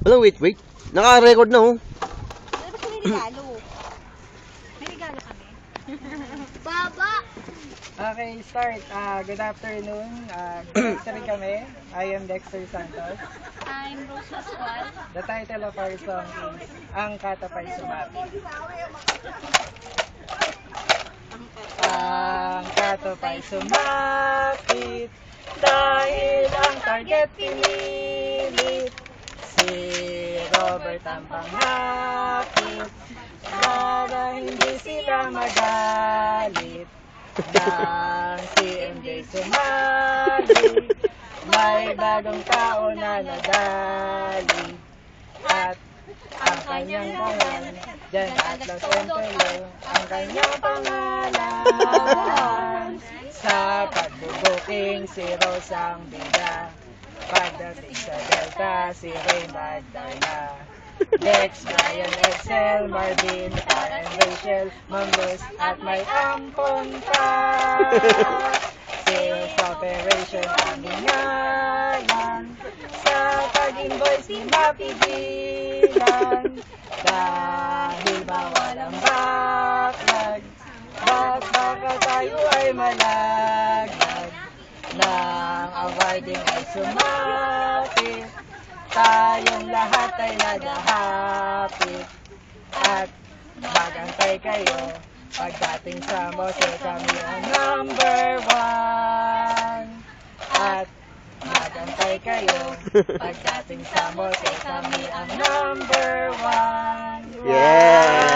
Wala, wait. Naka-record na, oh. Ano ba may regalo? May regalo kami. Baba! Okay, start. Good afternoon. Dexter kami. I am Dexter Santos. I'm Rose Pascual. The title of our song is Ang Katapay Sumapi. Ang katapay sumapit dahil ang target pinilit. Si Robert ang panghapit para hindi sila magalit. Nang si MJ sumali, may bagong tao na nadali. At ang kanyang pangalan, Jan Atlas Entelo, ang kanyang pangalan. Sa pagbubuking si Rose ang bida, pagdating sa Delta si Ray Magdalena. Dex, Brian, Excel, Marvin, and Rachel, Mambus, at may ampon pa. Sales operation ang hingalan, sa pag-invoice di mapigilan. Dahil bawal ang backlog, baka tayo ay malaglag. Nang awarding ay sumapit, tayong lahat ay naghahapit. At magantay kayo, pagdating sa Mose kami ang number 1. At magantay kayo, pagdating sa Mose kami ang number 1. Yeah!